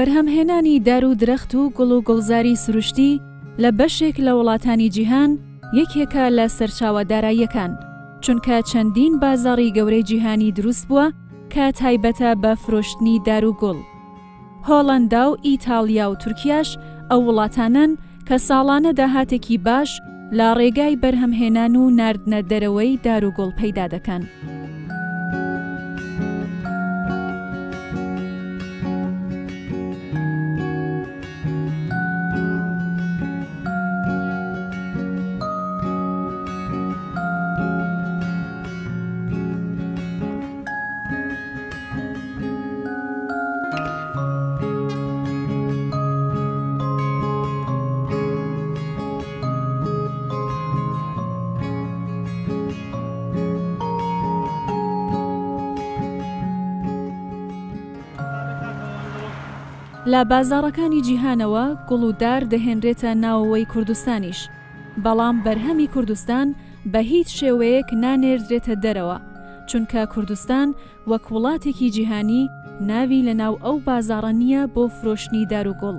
بەرهەمهێنانی دار و درەخت و گوڵ و گوڵزاری سروشتی لە بەشێک لە وڵاتانی جیهان یەکێکە لە سەرچاوەداراییەکان، چونکە چەندین بازاڕی گەورەی جیهانی دروست بووە کە تایبەتە بە فرۆشتنی دار و گوڵ. هۆڵەندا و ئیتالیا و تورکیاش ئەو وڵاتانن کە ساڵانە داهاتێکی باش لە ڕێگای بەرهەمهێنان و ناردنە دەرەوەی دار و گوڵ پەیدا دەکەن. لە بازاڕەکانی جیهانەوە گوڵ و دار دەهێنرێتە ناوەوەی کوردستانیش، بەڵام بەرهەمی کوردستان بە هیچ شێوەیەک نانێردرێتە دەرەوە، چونکە کوردستان وەک وڵاتێکی جیهانی ناوی لە ناو ئەو بازاڕە نییە بۆ فرۆشتنی دار و گوڵ.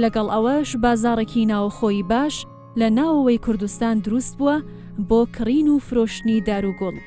لەگەڵ ئەوەش بازاڕێکی ناوخۆی باش لە ناوەوەی کوردستان دروست بووە بۆ کڕین و فرۆشتنی دار و گوڵ.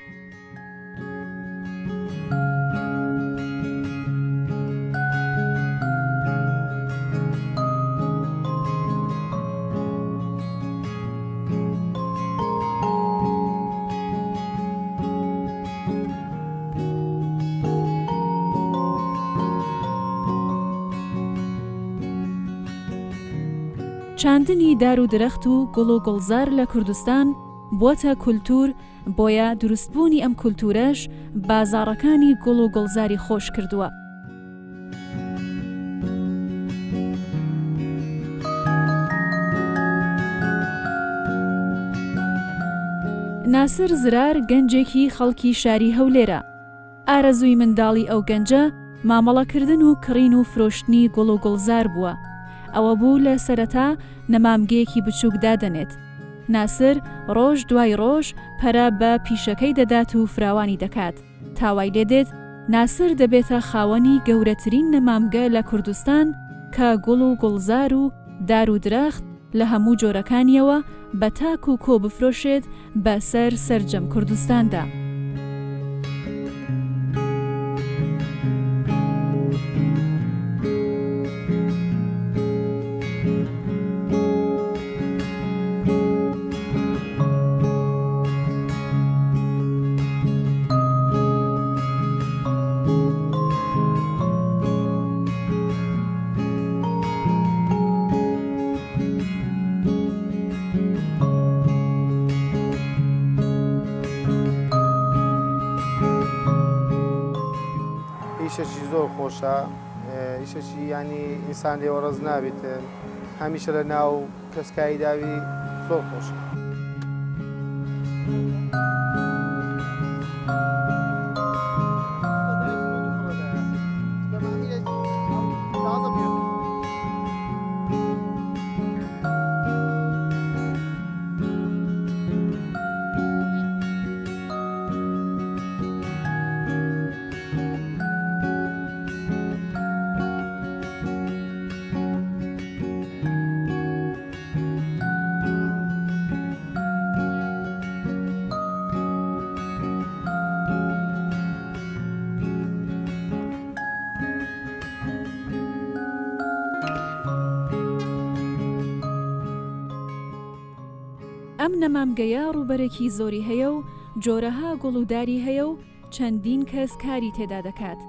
چاندنی دار و درەخت و گوڵ و گوڵزار لە کوردستان بۆتە کولتور، بۆیە دروستبوونی ئەم کولتورەش بازاڕەکانی گوڵ و گوڵزاری خۆش کردووە. ناسر زرار گەنجێکی خەڵکی شاری هەولێرە. ئارەزووی منداڵی ئەو گەنجە مامەڵەکردن و کڕین و فرۆشتنی گوڵ و گوڵزار بووە. ئەوە بوو لە سەرەتا نەمامگەیەکی بچووک دادەنێت. ناسر ڕۆژ دوای ڕۆژ پەرە بە پیشەکەی دەدات و فراوانی دەکات. تاوای لێدێت ناسر دەبێتە خاوەنی گەورەترین نەمامگە لە کوردستان کە گوڵ و گوڵزار و دار و درەخت لە هەموو جۆرەکانیەوە بە تاک و کۆ بفرۆشێت بەسەر سەرجەم کوردستاندا. ئیشێکی زۆر خۆشە، ئیشێکی ینی ئینسان لێوەڕەز نابێتن، هەمیشە لە ناو کەسکایی داوی زۆر خۆشە. ئەم نەمامگەیە ڕوبەرێکی زۆری هەیە و جۆرەها گوڵوداری هەیە و چەندین کەس کاری تێدا دەکات.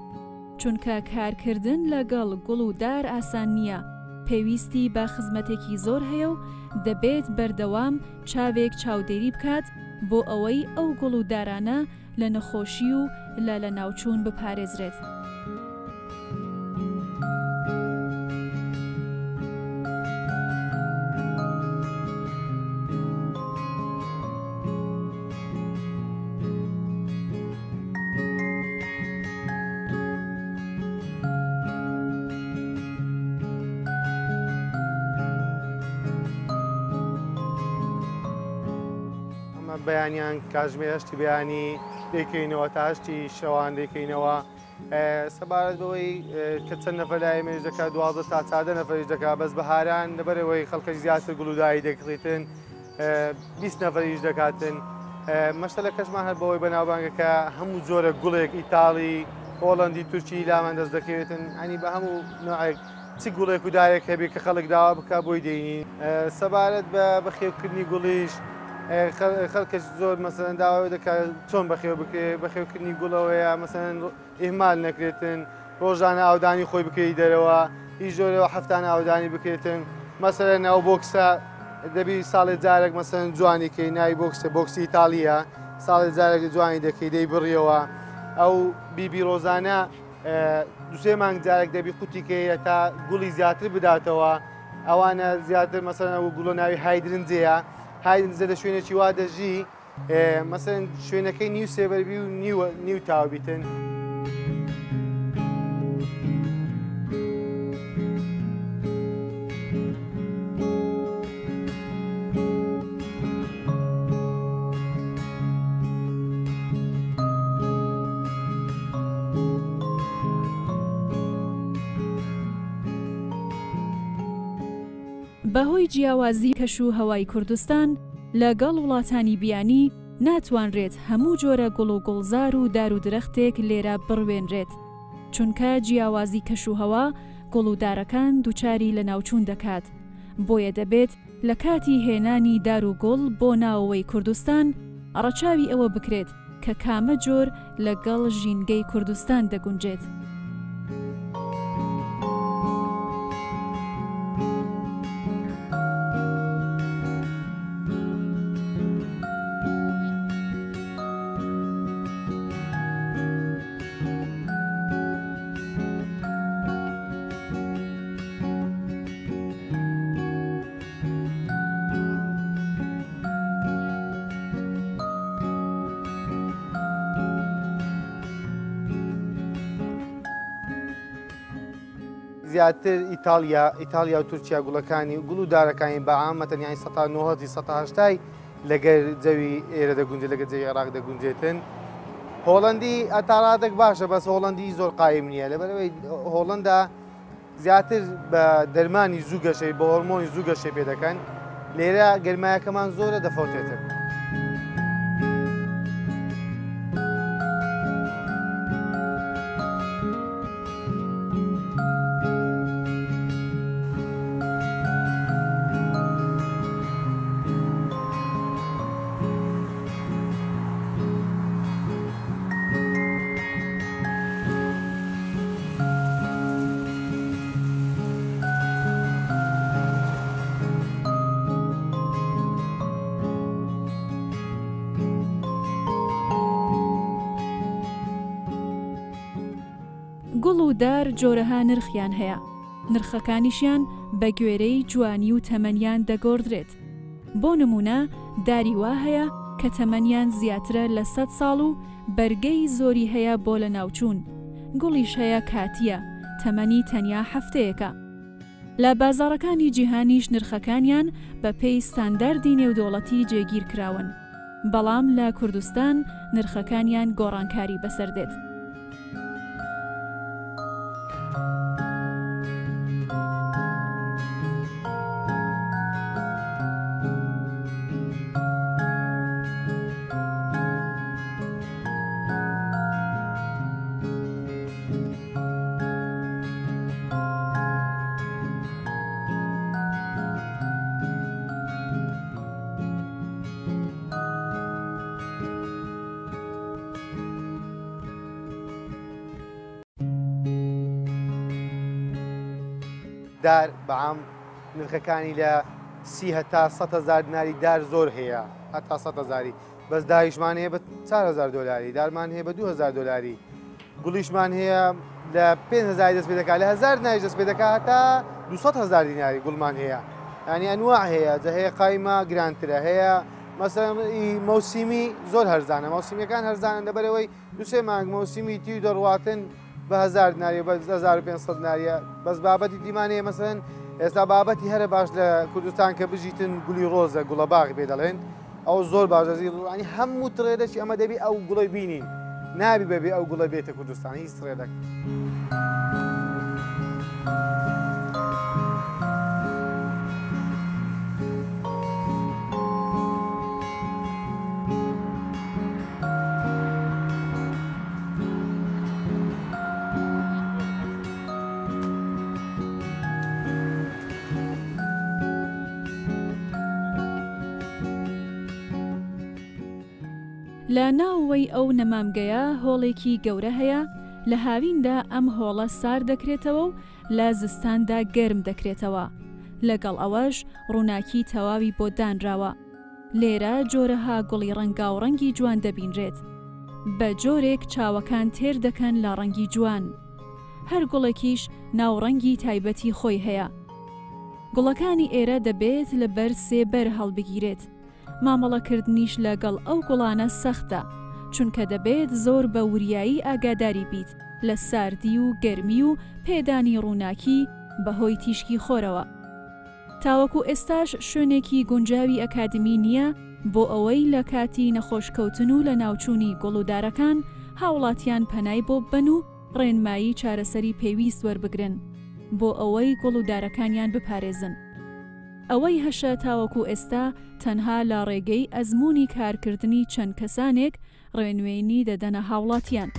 چونکە کارکردن لەگەڵ گوڵ و دار ئاسان نییە، پێویستی بە خزمەتێکی زۆر هەیە و دەبێت بەردەوام چاوێک چاودێری بکات بۆ ئەوەی ئەو گوڵ و دارانە لە نەخۆشی و لە ناوچوون بپارێزرێت. بەیانیان کاتژمێر هەشتی بەیانی دەکەینەوە تا هەشتی شەوان دەکەینەوە سەبارەت بەوەی کە چەند نەفەر لای ئێمەش دەکات 12 تا 14 نەفەریش دەکات بەس بەهاران لەبەرەوەی خەڵکەش زیاتر گوڵودایی دەکڕێتن 20 نەفەریش دەکاتن مەشتە لە کەشمان هەر بەوەی بەناوبانگەکە هەموو جۆرە گوڵێک ئیتاڵی هۆڵەندی تورکی لامان دەست دەکەوێتن ئەنی بە هەموو نوعێک چی گوڵێک و دارێک هەبێت کە خەڵک داوا بکە بۆی دەینین سەبارەت بە بەخێوکردنی گوڵیش خەڵکەش زۆر مەسەرەن داوا دەکات چۆن بەخێو بکرێت بەخێوکردنی گوڵەوەیە مەسەرەن ئیهمال نەکرێتن ڕۆژانە ئاودانی خۆی بکەی دەرەوە هیچ جۆرەوە هەفتانە ئاودانی بکرێتن مەسەرەن ئەو بۆکسە دەبی ساڵی جارێک مەسەرەن جوانی کەی ناوی بۆکسە بۆکسی ئیتالیە ساڵی جارێک جوانی دەکەی دەی بڕیەوە ئەو بیبی ڕۆزانە دوسێ مانگ جارێک دەبی قوتیکەیە تا گوڵی زیاتر بداتەوە ئەوانە زیاتر مەسەرەن ئەو گوڵە ناوی هایدرنجەیە هایدرنجە لە شوێنێکی وا دەژی مەسەرەن شوێنەکەی نیو سێبەربی و نیو تاوبیتن بەهۆی جیاوازی کەش و هەوای کوردستان لەگەڵ وڵاتانی بیانی ناتوانرێت هەموو جۆرە گوڵ و گوڵزار و دار و درەختێک لێرە بڕوێنرێت چونکە جیاوازی کەش و هەوا گوڵ و دارەکان دووچاری لە ناوچوون دەکات بۆیە دەبێت لە کاتی هێنانی دار و گوڵ بۆ ناوەوەی کوردستان ڕەچاوی ئەوە بکرێت کە کامە جۆر لەگەڵ ژینگەی کوردستان دەگونجێت. زیاتر ئیتالیا و تورکیا گوڵەکانی گوڵ و دارەکانی بەعامە تەنیای 1970 لەگەر جەوی ئێرە دەگونجێت لەگەر جەوی عێراق دەگونجێتن هۆڵەندی ئەتاڕاتێک باشە بەس هۆڵەندی زۆر قایم نییە لەبەرەوەی هۆڵەندا زیاتر بە دەرمانی زوو گەشەی بە هۆرمۆنی زوو گەشەی پێ دەکەن لێرە گەرمایەکەمان زۆرە دەفەوتێتن. گوڵ و دار جۆرەها نرخیان هەیە نرخەکانیشیان بە گوێرەی جوانی و تەمەنیان دەگۆڕدرێت بۆ نمونە داری وا هەیە کە تەمەنیان زیاترە لە 100 ساڵ و بەرگەی زۆری هەیە بۆ لە ناوچوون گوڵیش هەیە کاتیە تەمەنی تەنیا هەفتەیەکە لە بازاڕەکانی جیهانیش نرخەکانیان بە پێی ستانداردی نێودەوڵەتی جێگیر کراون بەڵام لە کوردستان نرخەکانیان گۆڕانکاری بەسەردێت. دار بەعام نرخەکانی لە 30 هەتا 100,000 دیناری دار زۆر هەیە هەتا 100,000 بەس داریشمان هەیە بە 4,000 دلاری دارمان هەیە بە 2,000 دلاری گوڵیشمان هەیە لە 5,000 دەست پێ دەکات لە 1,000 دیناری دەست پێ دەکات هەتا 200,000 دیناری گوڵمان هەیە ینی ئەنواع هەیە جە هەیە قایمە گرانترە هەیە مەسەڵەن مەوسیمی زۆر هەرزانە مەوسیمیەکان هەرزانن لەبەرەوەی دوسێ مانگ مەوسیمی تی دەڕواتن بە 1,000 دیناری بە 1,500 دیناریە بەس بابەتی دیمانەیە مەسەڵەن ئێستا بابەتی هەرە باش لە کوردستان کە بژیتن گوڵی ڕۆزە گوڵە باغی پێ دەڵێن ئەو زۆر باش دەزی ڕوانی هەموو تڕێدەچی ئەمە دەبی ئەو گوڵی بینین نابی بەبێ ئەو گوڵە بێتە کوردستان هیچ سڕێدەک. لە ناوەوەی ئەو نەمامگەیە هۆڵێکی گەورە هەیە لە هاویندا ئەم هۆڵە سار دەکرێتەوە و لە زستاندا گەرم دەکرێتەوە لەگەڵ ئەوەش ڕووناکی تەواوی بۆ دانراوە لێرە جۆرەها گوڵی ڕەنگا و ڕەنگی جوان دەبینرێت بە جۆرێک چاوەکان تێر دەکەن لە ڕەنگی جوان هەر گوڵێکیش ناوڕەنگی تایبەتی خۆی هەیە گوڵەکانی ئێرە دەبێت لەبەر سێبەر هەڵبگیرێت مامەڵەکردنیش لەگەڵ ئەو گوڵانە سەختە چونکە دەبێت زۆر بە وریایی ئاگاداری بیت لە ساردی و گەرمی و پێدانی ڕووناکی بەهۆی تیشکی خۆرەوە تاوەکو ئێستاش شوێنێکی گونجاوی ئەکادمی نییە بۆ ئەوەی لە کاتی نەخۆشکەوتن و لە ناوچوونی گوڵودارەکان هاوڵاتیان پەنای بۆ بن و ڕێنمایی چارەسەری پێویست وەربگرن بۆ ئەوەی گوڵودارەکانیان بپارێزن ئەوەی هەشە تاوەکو ئێستا تەنها لە ڕێگەی ئەزمموی کارکردنی چەند کەسانێک ڕێنوێنی دەدەنە هاوڵاتیان.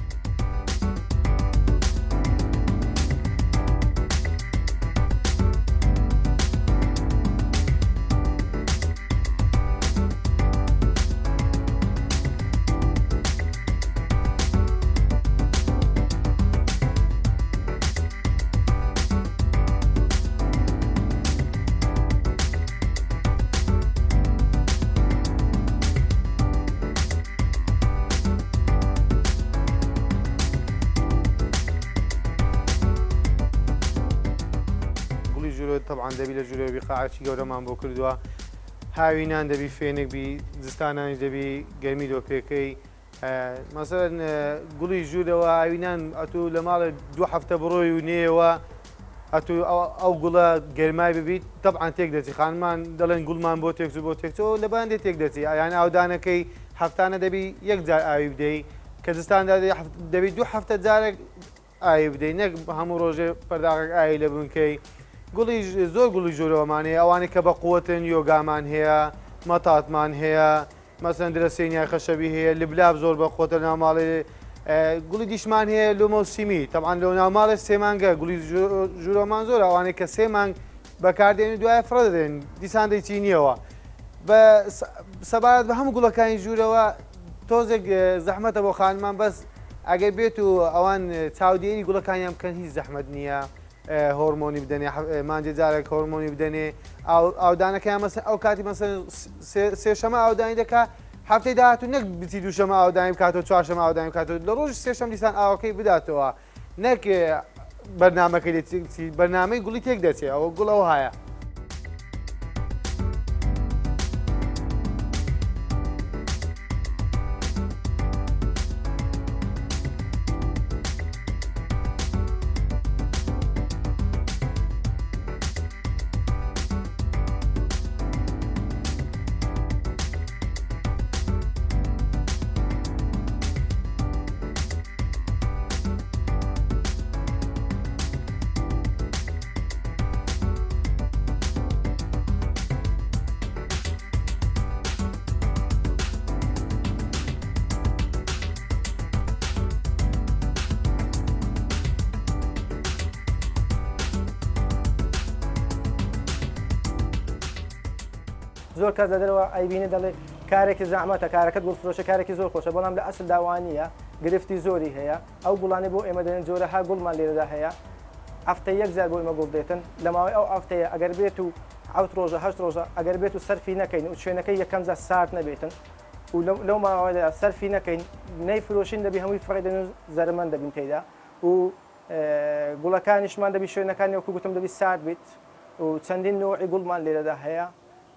طبعا دەبی لە ژوورەوەی قاعچی گەورەمان بۆ کردووە هاوینان دەبی فێنێک بی زستانانی دەبی گەرمی دۆپێکەی مەسەرەن گوڵی ژوورەوە هاوینان ئەتو لە ماڵە 2 هەفتە بڕۆی و نێەوە ئەتو ئەو گوڵە گەرمای ببیت طبعا تێک دەچی خانمان دەڵێن گوڵمان بۆ تێکس و بۆ تێکچەوە لە باندێ تێک دەچی یان ئاودانەکەی هەفتانە دەبی یەک جار ئاوی بدەی کە زستاندا دەبی 2 هەفتە جارێک ئاوی بدەی نەک هەموو ڕۆژێ پەرداغێک ئاوی لە بنکەی گوڵی زۆر گوڵی ژوورەوەمانەیە ئەوانەی کە بە قووەتن یۆگامان هەیە مەتاتمان هەیە مەسەن درەسێنیای خەشەبی هەیە لبلاب زۆر بە قووەتە ناوماڵی گوڵی دیشمان هەیە لۆمۆسیمی طبعا لەو ناوماڵی 3 مانگە گوڵی ژوورەوەمان زۆر ئەوانەی کە 3 مانگ بەکاردێنی دوایە فڕە دەدێن دیسان دەیچینیەوە بە سەبارەت بە هەموو گوڵەکانی ژوورەوە تۆزێک زەحمەتە بۆ خانمان بەس ئەگەر بێت و ئەوان چاودێنی گوڵەکانیان بکەن هیچ زەحمەت نییە هۆرمۆنی بدەنێ مانجێ جارێک هۆرمۆنی بدەنێ ئاودانەکەیان مەسەن ئەو کاتی مەسەن سێشەمە ئاودانی دەکا هەفتەی داهاتوو نەک بچی دووشەمە ئاودانی بکاتەوە چوارشەمە ئاودانی بکاتەوە لە ڕۆژ سێشەم دیسان ئاوەکەی بداتەوە نەک بەرنامەکەی بەرنامەی گوڵی تێک دەچێت ئەوە گوڵ ئەو هەیە. زۆر کەس دەدەرەوە ئەیبینی دەڵێ کارێکی زەحمەتە کارەکەت گوڵفرۆشە کارێکی زۆر خۆشە بەڵام لە ئەسل داوانیە گرفتی زۆری هەیە ئەو گوڵانەی بۆ ئێمە دێن جۆرەها گوڵمان لێرەدا هەیە هەفتەی 1 جار بۆ ئێمە گوڵ دێتن لە ماوەی ئەو هەفتەیە ئەگەر بێت و 7 ڕۆژە 8 ڕۆژە ئەگەر بێت و سەرفی نەکەین و شوێنەکەی یەکەم جار سارد نەبێتن و لەو ماوەیەدا سەرفی نەکەین نەیفرۆشین دەبی هەمووی فڕێدەن و زەرمەند دەبین تێیدا و گوڵەکانیشمان دەبی شوێنەکانی وەکو گوتم دەبی سارد بیت و چەندین نوعی گوڵمان لێرەدا هەیە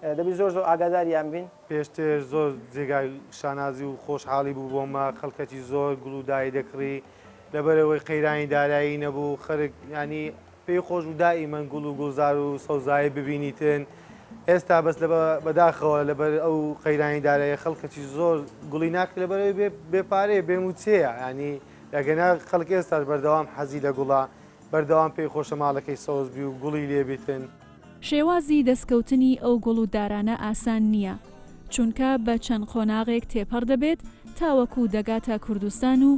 دەبی زۆر زۆر ئاگاداریان بین پێشتر زۆر جێگای شانازی و خۆشحاڵی بوو بۆمە خەڵکەتی زۆر گوڵودایی دەکڕی لەبەرەوەی قەیرانی دارایی نەبوو خەرک ینی پێی خۆش و دائیمەن گوڵ و گوڵزار و سەوزایی ببینیتن ئێستا بەس بەداخەوە لەبەر ئەو قەیرانیدارەیە خەڵکەی زۆر گوڵی ناکرێت لەبەر بێپارەیە بێموچەیە ینی لەگەنا خەڵک ئێستا بەردەوام حەزی لە گوڵا بەردەوام پێی خۆشە ماڵەکەی سەوزبی و گوڵی لێبێتن. شێوازی دەستکەوتنی ئەو گوڵ و دارانە ئاسان نییە چونکە بە چەند قۆناغێک تێپەڕ دەبێت تاوەکو دەگاتە کوردستان و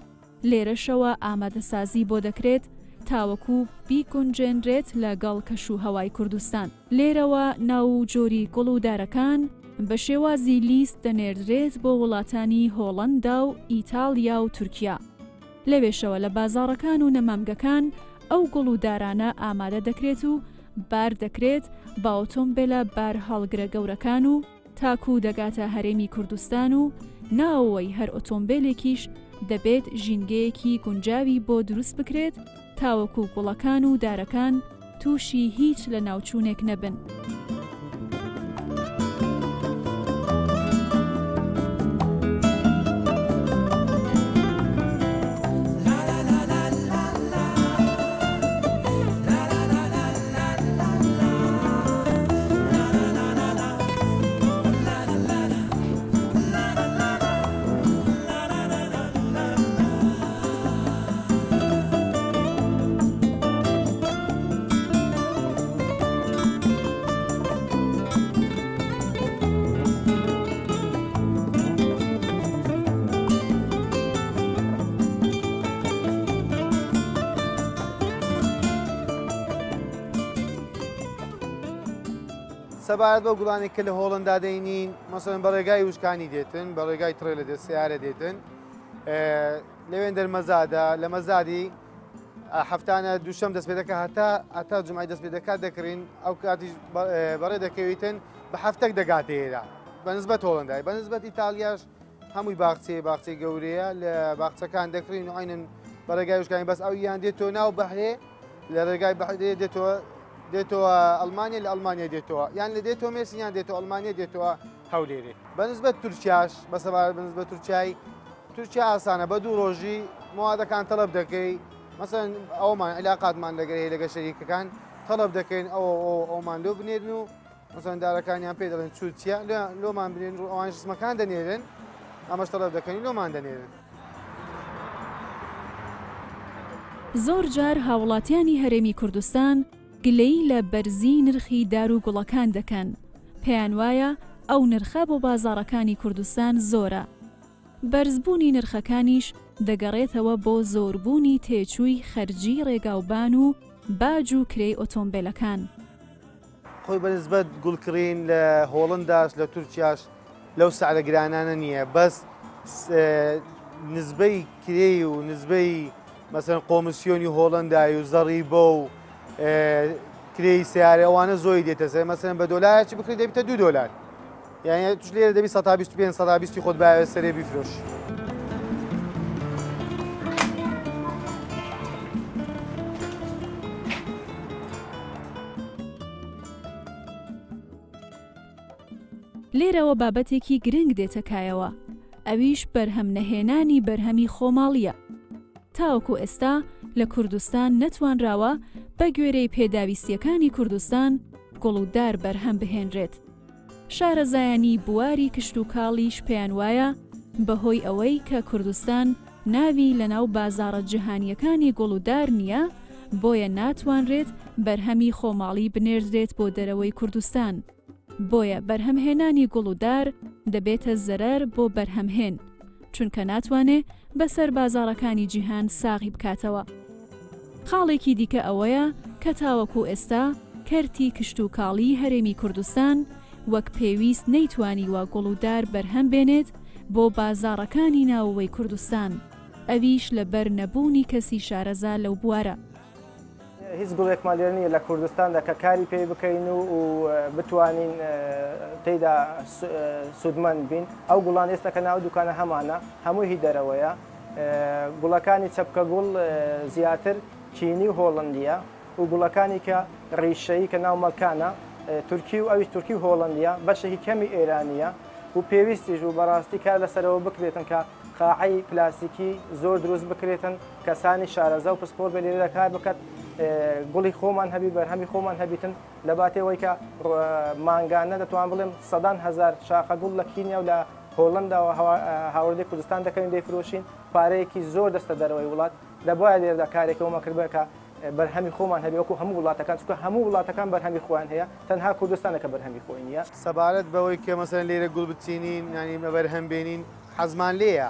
لێرەشەوە ئامادەسازی بۆ دەکرێت تاوەکو بیگونجێنرێت لەگەڵ کەشوهەوای کوردستان. لێرەوە ناو جۆری گوڵ و دارەکان بە شێوازی لیست دەنێردرێت بۆ وڵاتانی هۆڵەندا و ئیتالیا و تورکیا. لەوێشەوە لە بازاڕەکان و نەمامگەکان ئەو گوڵ و دارانە ئامادە دەکرێت و بار دەکرێت با ئۆتۆمبیلە بار هەڵگرە گەورەکان و تاکو دەگاتە هەرێمی کوردستان و ناوەوەی هەر ئۆتۆمبیلێکیش دەبێت ژینگەیەکی گونجاوی بۆ دروست بکرێت تاوەکو گوڵەکان و دارەکان تووشی هیچ لە ناوچوونێک نەبن. سەبارەت بە گوڵانی کە لە هۆڵندا دەینین مەسەڵەن بە ڕێگای وشکانی دێتن بە ڕێگای تڕێ لە سیارە دێتن لەوێن دەرمەزادا لە مەزادی هەفتانە دووشەم دەست پێ دەکات هەتا جمعی دەست پێ دەکات دەکرین ئەو کاتیش بەڕێ دەکەویتن بە هەفتەک دەگاتە ئێرە بەنسبەت هۆڵندای بەنسبەت ئیتالیاش هەمووی باخچەی گەورەیە لە باخچەکان دەکرین و عینن بە ڕێگای وشکانی بەس ئەو یان دێتەوە ناو بەحرێ لە ڕێگای بەحرێ دێتەوە ئەڵمانیا لە ئەڵمانیا دێتەوە یان لە دێتەوە مێرسین یان دێتەوە ئەڵمانیا دێتەوە هەولێرێ بەنسبەت تورکیاش بەسەبارەت بەنسبەت تورکیا ئاسانە بە دوو ڕۆژی موادەکان تەڵەب دەکەی مەسەڵەن ئەومان علاقاتمان لەگەڵ لەگە شەریکەکان تەڵەب دەکەین ئەومان لۆ بنێرن و مەسەڵەن دارەکانیان پێ دەڵێن چوتیا لۆمان بنێن ئەوان جسمەکان دەنێرن ئەمەش تەڵەب دەکەین لۆمان دەنێرن. زۆر جار هاوڵاتیانی هەرێمی کوردستان گلەی لە بەرزی نرخی دار و گوڵەکان دەکەن. پێیان وایە ئەو نرخە بۆ بازاڕەکانی کوردستان زۆرە. بەرزبوونی نرخەکانیش دەگەڕێتەوە بۆ زۆربوونی تێچووی خەرجی ڕێگاوبان و باج و کرێی ئۆتۆمبیلەکان. خۆی بەنسبەت گوڵکڕین لە هۆڵنداش لە تورکیاش لەو سعرە گرانانە نییە بەس نسبەی کرێی و نسبەی مەسەڵەن قۆمسیۆنی هۆڵندای و زەڕی بۆ و کرێی سیارە ئەوانە زۆری دێتە سەر مەسەڵەن بە دۆلارێکی بکرێت دەبێتە $2 یعنی توش لێرە دەبی 125 خۆت باوێ سەرێ بیفرۆش. لێرەوە بابەتێکی گرنگ دێتەکایەوە ئەویش بەرهەم نەهێنانی بەرهەمی خۆماڵیە. تاوەکو ئێستا لە کوردستان نەتوانراوە بە گوێرەی پێداویستیەکانی کوردستان گوڵودار بەرهەم بهێنرێت. شارەزایانی بواری کشت و کاڵیش پێیان وایە بەهۆی ئەوەی کە کوردستان ناوی لە ناو بازاڕە جیهانیەکانی گوڵودار نییە بۆیە ناتوانرێت بەرهەمی خۆماڵی بنێردرێت بۆ دەرەوەی کوردستان. بۆیە بەرهەمهێنانی گوڵودار دەبێتە زەرەر بۆ بەرهەمهێن چونکە ناتوانێت بەسەر بازاڕەکانی جیهان ساغی بکاتەوە. خاڵێکی دیکە ئەوەیە کە تاوەکو ئێستا کەرتی کشت و کاڵی هەرێمی کوردستان وەک پێویست نەیتوانیوە گوڵودار بەرهەم بێنێت بۆ بازاڕەکانی ناوەوەی کوردستان ئەویش لەبەر نەبوونی کەسی شارەزا لەو بوارە. هیچ گوڵێکمان لێرە نیە لە کوردستاندا کە کاری پێ بکەین و بتوانین تێیدا سودمەند بین. ئەو گوڵان ئێستا کە ناو دوکانە هەمانە هەمووی هی دەرەوەیە. گوڵەکانی چەپکە گوڵ زیاتر چینی و هۆڵندیە و گوڵەکانی کە ڕیشەیی کە ناو مەڵکانە تورکی و ئەویش تورکی و هۆڵندیە بەشێکی کەمی ئێرانیە و پێویستیش و بەڕاستی کار لەسەرەوە بکرێتن کە قاعەی پلاستیکی زۆر دروست بکرێتن کەسانی شارەزا و پسپۆر بە لێرەدا کار بکات گوڵی خۆمان هەبی بەرهەمی خۆمان هەبیتن لە باتێەوەی کە مانگانە دەتوان بڵێم سەدان هزار شاخە گوڵ لە کینیا و لە هۆڵنداوە هاوردی کوردستان دەکەین دەیفرۆشین پارەیەکی زۆر دەستە دەرەوەی وڵات لە بۆیە لێرەدا کارێکەوەمە کردبەکە بەرهەمی خۆمان هەبێ وەکو هەموو وڵاتەکان چونکە هەموو وڵاتەکان بەرهەمی خۆیان هەیە تەنها کوردستانەکە بەرهەمی خۆی نییە سەبارەت بەوەی کە مەسەن لێرە گوڵ بچینین ینی بەرهەم بێنین حەزمان لێیە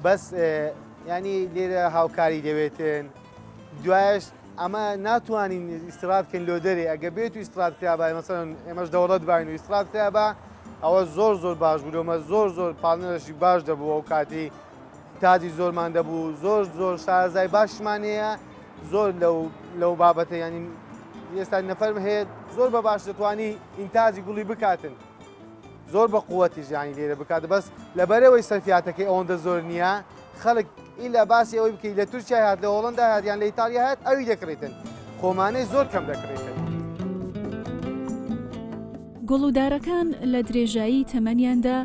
بەس ینی لێرە هاوکاری دەوێتن دوایش ئەمە ناتوانین ئیسراتکەین لۆ دەرێ ئەگە بێت و ئیسرات کرابە مەسەن ئێمەش دەوڵەت باین و ئیسرات کرابە ئەوە زۆر باش بوومە زۆر پاڵنەرشی باش دەبوو و کاتی تاجی زۆرمان دەبوو زۆر شارەزای باشمانەیە زۆر لەو بابەتە ینی ئێستا نەفەرم هەیە زۆر بە باش دەتوانی ئینتاجی گوڵی بکاتن زۆر بە قووەتی ژیانی لێرە بکاتە بەس لەبەرەوەی سەرفیاتەکەی ئەوەندە زۆر نییە خەڵک ئیلا باسی ئەوەی بکەیت لە تورکیا هات لە هۆڵەندا هات یان لە ئیتالیا هات ئەوی دەکڕێتن خۆمانەی زۆر کەم دەکڕێتن. گوڵودارەکان لە درێژایی تەمەنیاندا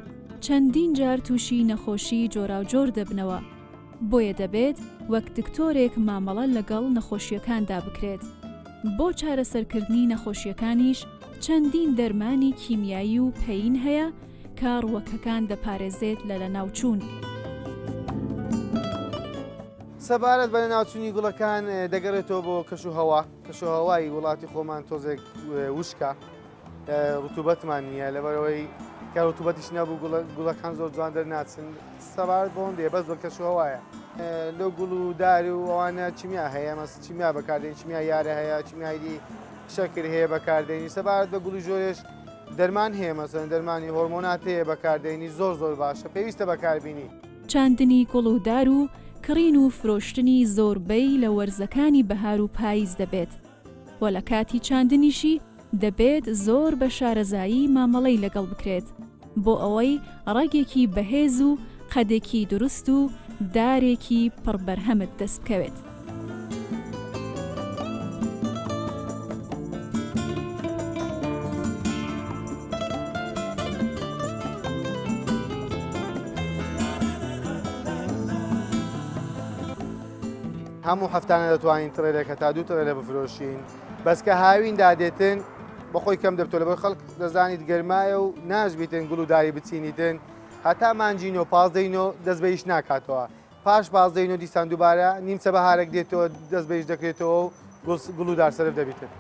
چەندین جار تووشی نەخۆشی جۆراوجۆر دەبنەوە بۆیە دەبێت وەک دکتۆرێک مامەڵە لەگەڵ نەخۆشیەکاندا بکرێت. بۆ چارەسەرکردنی نەخۆشیەکانیش چەندین دەرمانی کیمیایی و پەیین هەیە کە ڕووەکەکان دەپارێزێت لە ناوچوون. سەبارەت بە ناوچوونی گوڵەکان دەگەڕێتەوە بۆ کەشوهەوای وڵاتی خۆمان تۆزێک وشکە ڕوتوبەتمان نییە لەبەرەوەی کە ڕوتوبەتیش نەبوو گوڵەکان زۆر جوان دەرناچن سەبارەت بۆ دێ بەس بە کەشوهەوایە لەو گوڵ و دار و ئەوانە چیمیا هەیە مەس چیمیا بەکاردێن چیمیا یارە هەیە چیمایدی شەکر هەیە بەکاردێنی سەبارەت بە گوڵی ژۆرێش دەرمان هەیە مەسەن دەرمانی هۆرمۆنات هەیە بەکاردێنی زۆر باشە پێویستە بەکاربینی. چاندنی گوڵ و دار و کڕین و فرۆشتنی زۆربەی لە وەرزەکانی بەهار و پاییز دەبێت و لە کاتی چاندنیشی دەبێت زۆر بە شارەزایی مامەڵەی لەگەڵ بکرێت بۆ ئەوەی ڕێگێکی بەهێز و قەدێکی دروست و دارێکی پڕبەرهەمت دەست بکەوێت. هەموو هەفتانە دەتوانین تڕێلێکە تا دوو تڕێلە بفرۆشین بەس کە هاوین دادێتن بەخۆی کەم دەبتۆ لەبەر خەڵک دەزانیت گەرمایە و ناژبیتن گوڵ و داری بچینیتن هەتا مانجین و پازدەین و دەست بە ئیش ناکاتەوە پاش پازدەین و دیسان دووبارە نیمچە بەهارێک دێتەوە دەست بە ئیش دەکرێتەوە و گوڵ و دار سەرف دەبیتن.